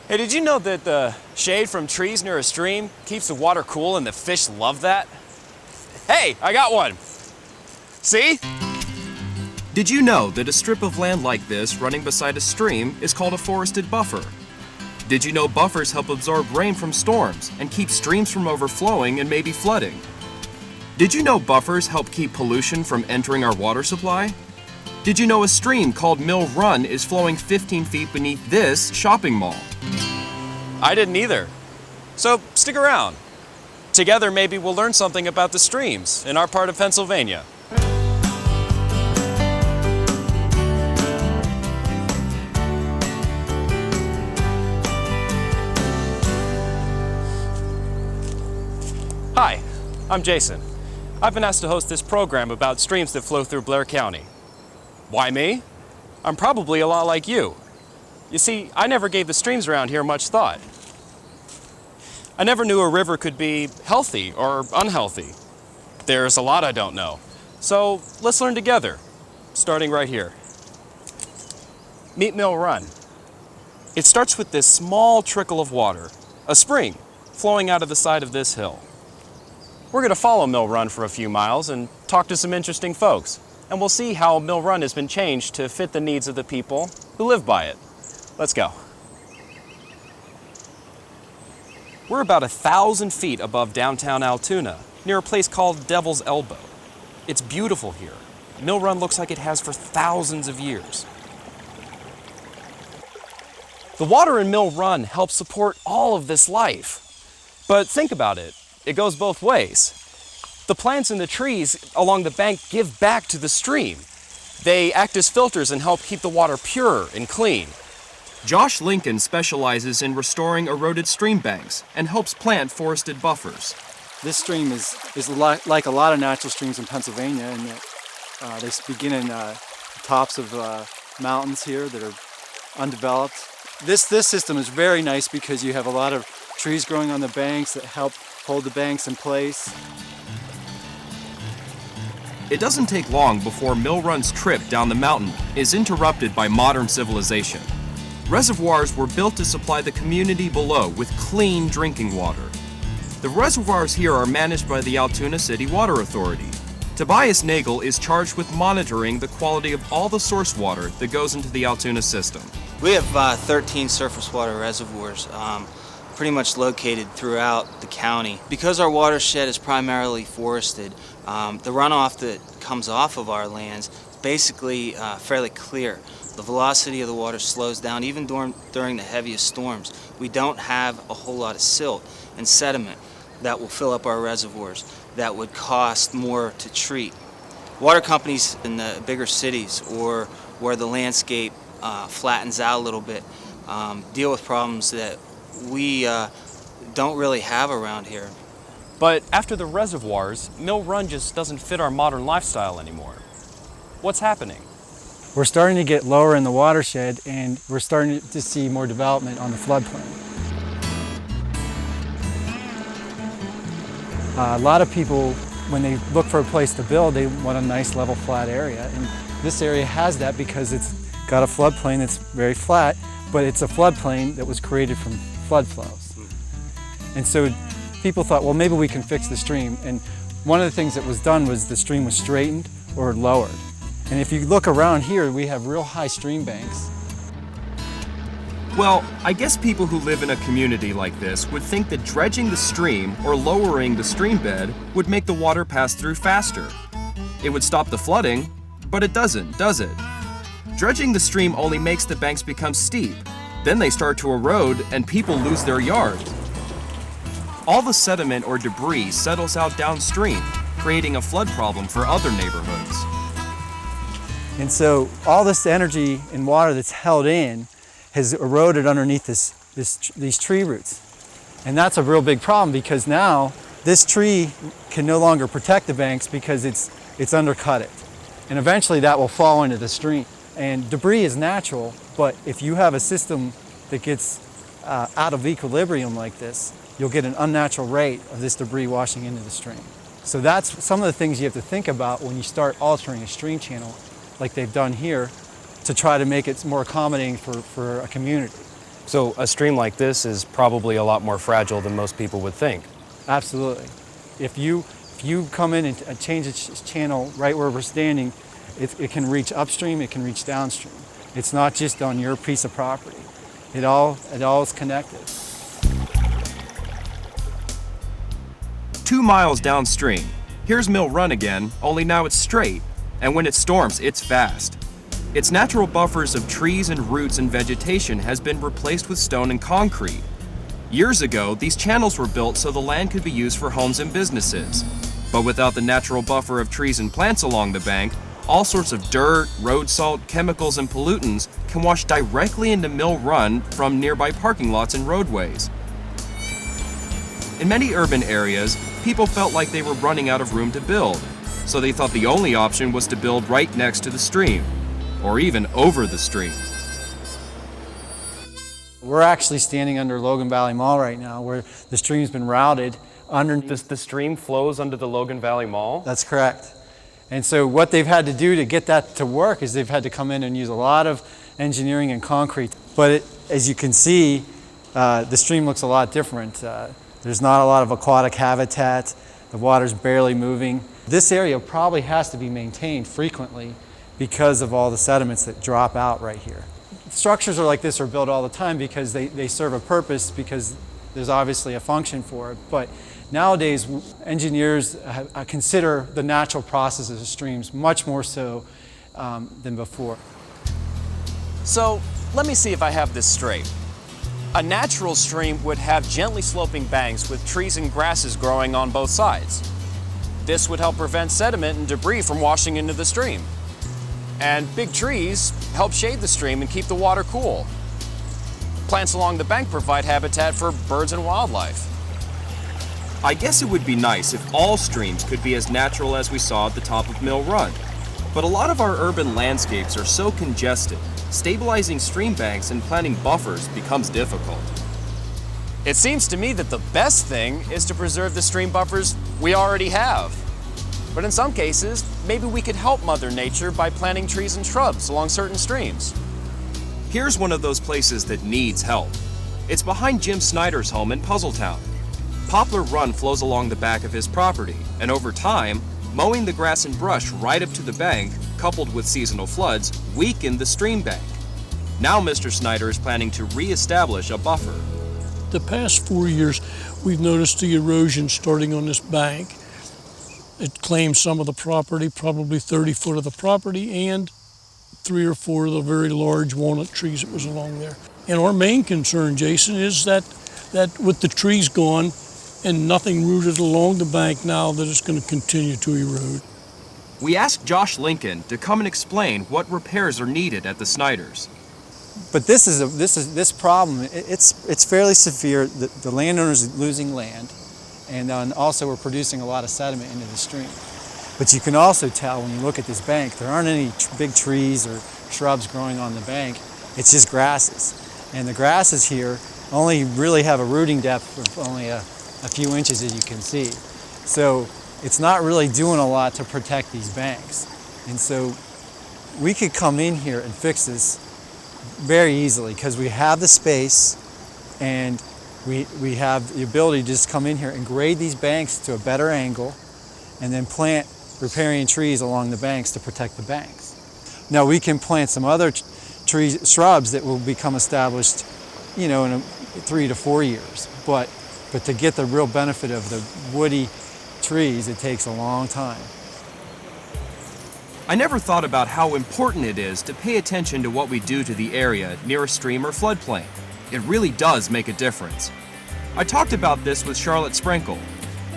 Hey, did you know that the shade from trees near a stream keeps the water cool and the fish love that? Hey, I got one! See? Did you know that a strip of land like this running beside a stream is called a forested buffer? Did you know buffers help absorb rain from storms and keep streams from overflowing and maybe flooding? Did you know buffers help keep pollution from entering our water supply? Did you know a stream called Mill Run is flowing 15 feet beneath this shopping mall? I didn't either. So stick around. Together maybe we'll learn something about the streams in our part of Pennsylvania. Hi, I'm Jason. I've been asked to host this program about streams that flow through Blair County. Why me? I'm probably a lot like you. You see, I never gave the streams around here much thought. I never knew a river could be healthy or unhealthy. There's a lot I don't know. So let's learn together, starting right here. Meet Mill Run. It starts with this small trickle of water, a spring, flowing out of the side of this hill. We're going to follow Mill Run for a few miles and talk to some interesting folks. And we'll see how Mill Run has been changed to fit the needs of the people who live by it. Let's go. We're about 1,000 feet above downtown Altoona, near a place called Devil's Elbow. It's beautiful here. Mill Run looks like it has for thousands of years. The water in Mill Run helps support all of this life. But think about it. It goes both ways. The plants and the trees along the bank give back to the stream. They act as filters and help keep the water pure and clean. Josh Lincoln specializes in restoring eroded stream banks and helps plant forested buffers. This stream is like a lot of natural streams in Pennsylvania, in that they begin in tops of mountains here that are undeveloped. This system is very nice because you have a lot of trees growing on the banks that help hold the banks in place. It doesn't take long before Mill Run's trip down the mountain is interrupted by modern civilization. Reservoirs were built to supply the community below with clean drinking water. The reservoirs here are managed by the Altoona City Water Authority. Tobias Nagel is charged with monitoring the quality of all the source water that goes into the Altoona system. We have 13 surface water reservoirs, pretty much located throughout the county. Because our watershed is primarily forested, the runoff that comes off of our lands is basically fairly clear. The velocity of the water slows down even during the heaviest storms. We don't have a whole lot of silt and sediment that will fill up our reservoirs that would cost more to treat. Water companies in the bigger cities or where the landscape flattens out a little bit deal with problems that we don't really have around here. But after the reservoirs, Mill Run just doesn't fit our modern lifestyle anymore. What's happening? We're starting to get lower in the watershed, and we're starting to see more development on the floodplain. A lot of people, when they look for a place to build, they want a nice level flat area, and this area has that because it's got a floodplain that's very flat, but it's a floodplain that was created from flood flows. And so people thought, well, maybe we can fix the stream, and one of the things that was done was the stream was straightened or lowered. And if you look around here, we have real high stream banks. Well, I guess people who live in a community like this would think that dredging the stream or lowering the stream bed would make the water pass through faster. It would stop the flooding, but it doesn't, does it? Dredging the stream only makes the banks become steep. Then they start to erode and people lose their yards. All the sediment or debris settles out downstream, creating a flood problem for other neighborhoods. And so all this energy and water that's held in has eroded underneath these tree roots. And that's a real big problem because now this tree can no longer protect the banks because it's undercut it. And eventually that will fall into the stream. And debris is natural, but if you have a system that gets out of equilibrium like this, you'll get an unnatural rate of this debris washing into the stream. So that's some of the things you have to think about when you start altering a stream channel like they've done here to try to make it more accommodating for a community. So a stream like this is probably a lot more fragile than most people would think. Absolutely. If you come in and change its channel right where we're standing, it can reach upstream, it can reach downstream. It's not just on your piece of property. It all is connected. 2 miles downstream, here's Mill Run again, only now it's straight, and when it storms, it's fast. Its natural buffers of trees and roots and vegetation has been replaced with stone and concrete. Years ago, these channels were built so the land could be used for homes and businesses. But without the natural buffer of trees and plants along the bank, all sorts of dirt, road salt, chemicals, and pollutants can wash directly into Mill Run from nearby parking lots and roadways. In many urban areas, people felt like they were running out of room to build, so they thought the only option was to build right next to the stream, or even over the stream. We're actually standing under Logan Valley Mall right now, where the stream's been routed underneath. The stream flows under the Logan Valley Mall? That's correct. And so what they've had to do to get that to work is they've had to come in and use a lot of engineering and concrete. But as you can see, the stream looks a lot different. There's not a lot of aquatic habitat. The water's barely moving. This area probably has to be maintained frequently because of all the sediments that drop out right here. Structures like this are built all the time because they serve a purpose, because there's obviously a function for it. But nowadays, engineers consider the natural processes of streams much more so than before. So let me see if I have this straight. A natural stream would have gently sloping banks with trees and grasses growing on both sides. This would help prevent sediment and debris from washing into the stream. And big trees help shade the stream and keep the water cool. Plants along the bank provide habitat for birds and wildlife. I guess it would be nice if all streams could be as natural as we saw at the top of Mill Run. But a lot of our urban landscapes are so congested, stabilizing stream banks and planting buffers becomes difficult. It seems to me that the best thing is to preserve the stream buffers we already have. But in some cases, maybe we could help Mother Nature by planting trees and shrubs along certain streams. Here's one of those places that needs help. It's behind Jim Snyder's home in Puzzletown. Poplar Run flows along the back of his property, and over time, mowing the grass and brush right up to the bank, coupled with seasonal floods, weakened the stream bank. Now Mr. Snyder is planning to re-establish a buffer. The past 4 years, we've noticed the erosion starting on this bank. It claims some of the property, probably 30 foot of the property, and 3 or 4 of the very large walnut trees that was along there. And our main concern, Jason, is that with the trees gone and nothing rooted along the bank now, that it's going to continue to erode. We asked Josh Lincoln to come and explain what repairs are needed at the Snyders. But this problem, it's fairly severe. The landowner's losing land, and then also we're producing a lot of sediment into the stream. But you can also tell when you look at this bank, there aren't any big trees or shrubs growing on the bank. It's just grasses. And the grasses here only really have a rooting depth of only a few inches, as you can see. So it's not really doing a lot to protect these banks. And so we could come in here and fix this very easily because we have the space and we have the ability to just come in here and grade these banks to a better angle and then plant riparian trees along the banks to protect the banks. Now we can plant some other trees, shrubs that will become established, you know, in 3 to 4 years. But to get the real benefit of the woody trees, it takes a long time. I never thought about how important it is to pay attention to what we do to the area near a stream or floodplain. It really does make a difference. I talked about this with Charlotte Sprinkle.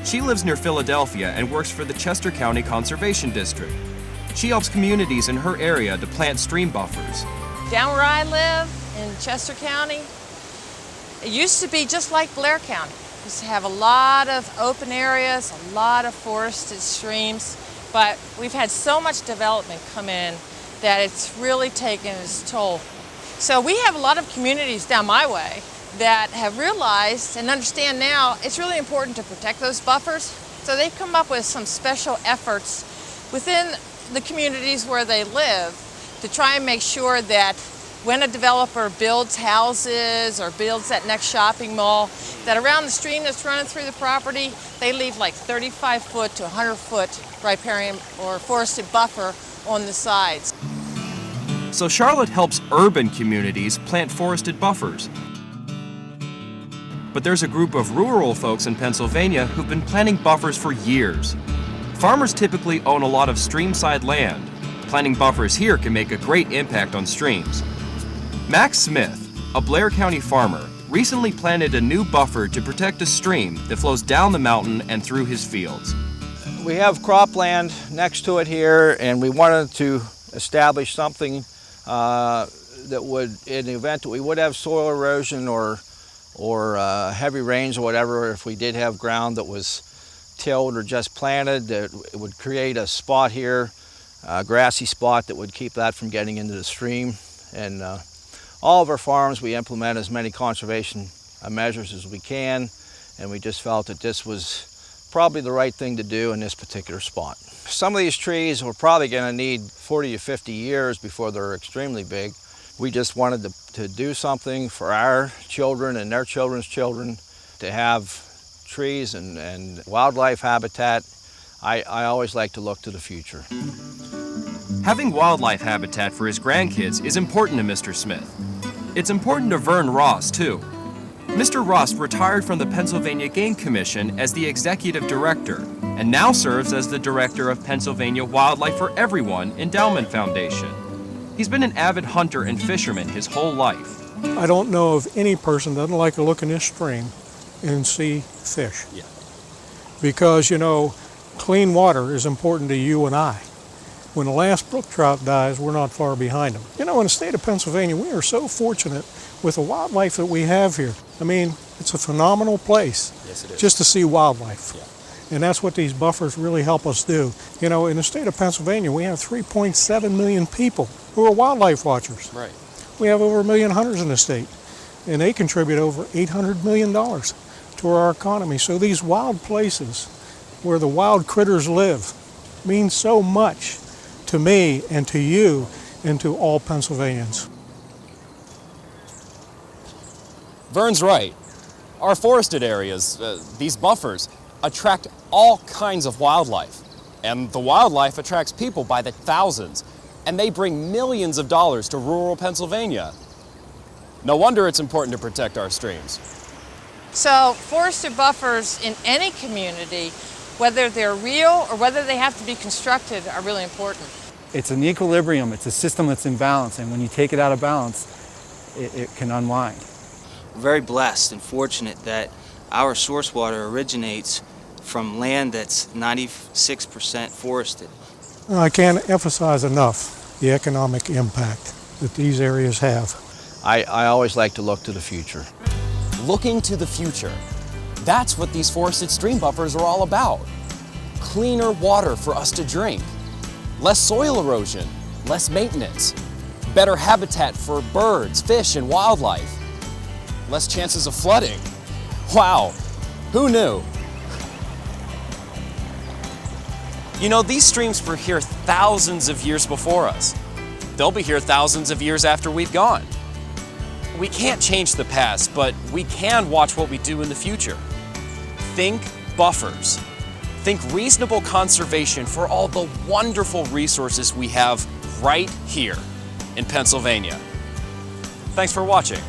She lives near Philadelphia and works for the Chester County Conservation District. She helps communities in her area to plant stream buffers. Down where I live in Chester County, it used to be just like Blair County. It used to have a lot of open areas, a lot of forested streams, but we've had so much development come in that it's really taken its toll. So we have a lot of communities down my way that have realized and understand now it's really important to protect those buffers. So they've come up with some special efforts within the communities where they live to try and make sure that when a developer builds houses or builds that next shopping mall, that around the stream that's running through the property, they leave like 35 foot to 100 foot riparian or forested buffer on the sides. So Charlotte helps urban communities plant forested buffers. But there's a group of rural folks in Pennsylvania who've been planting buffers for years. Farmers typically own a lot of streamside land. Planting buffers here can make a great impact on streams. Max Smith, a Blair County farmer, recently planted a new buffer to protect a stream that flows down the mountain and through his fields. We have cropland next to it here, and we wanted to establish something that would, in the event that we would have soil erosion or heavy rains or whatever, if we did have ground that was tilled or just planted, that it would create a spot here, a grassy spot that would keep that from getting into the stream. And all of our farms, we implement as many conservation measures as we can, and we just felt that this was probably the right thing to do in this particular spot. Some of these trees are probably going to need 40 to 50 years before they're extremely big. We just wanted to do something for our children and their children's children, to have trees and wildlife habitat. I always like to look to the future. Having wildlife habitat for his grandkids is important to Mr. Smith. It's important to Vern Ross, too. Mr. Ross retired from the Pennsylvania Game Commission as the executive director and now serves as the director of Pennsylvania Wildlife for Everyone Endowment Foundation. He's been an avid hunter and fisherman his whole life. I don't know of any person that doesn't like to look in this stream and see fish. Yeah. Because, you know, clean water is important to you and I. When the last brook trout dies, we're not far behind them. You know, in the state of Pennsylvania, we are so fortunate with the wildlife that we have here. I mean, it's a phenomenal place. Yes, it is. Just to see wildlife. Yeah. And that's what these buffers really help us do. You know, in the state of Pennsylvania, we have 3.7 million people who are wildlife watchers. Right. We have over 1 million hunters in the state, and they contribute over $800 million to our economy. So these wild places where the wild critters live mean so much to me and to you and to all Pennsylvanians. Vern's right. Our forested areas, these buffers, attract all kinds of wildlife. And the wildlife attracts people by the thousands. And they bring millions of dollars to rural Pennsylvania. No wonder it's important to protect our streams. So forested buffers in any community, whether they're real or whether they have to be constructed, are really important. It's an equilibrium. It's a system that's in balance, and when you take it out of balance, it can unwind. We're very blessed and fortunate that our source water originates from land that's 96% forested. I can't emphasize enough the economic impact that these areas have. I always like to look to the future. Looking to the future. That's what these forested stream buffers are all about. Cleaner water for us to drink. Less soil erosion, less maintenance. Better habitat for birds, fish, and wildlife. Less chances of flooding. Wow, who knew? You know, these streams were here thousands of years before us. They'll be here thousands of years after we've gone. We can't change the past, but we can watch what we do in the future. Think buffers. Think reasonable conservation for all the wonderful resources we have right here in Pennsylvania. Thanks for watching.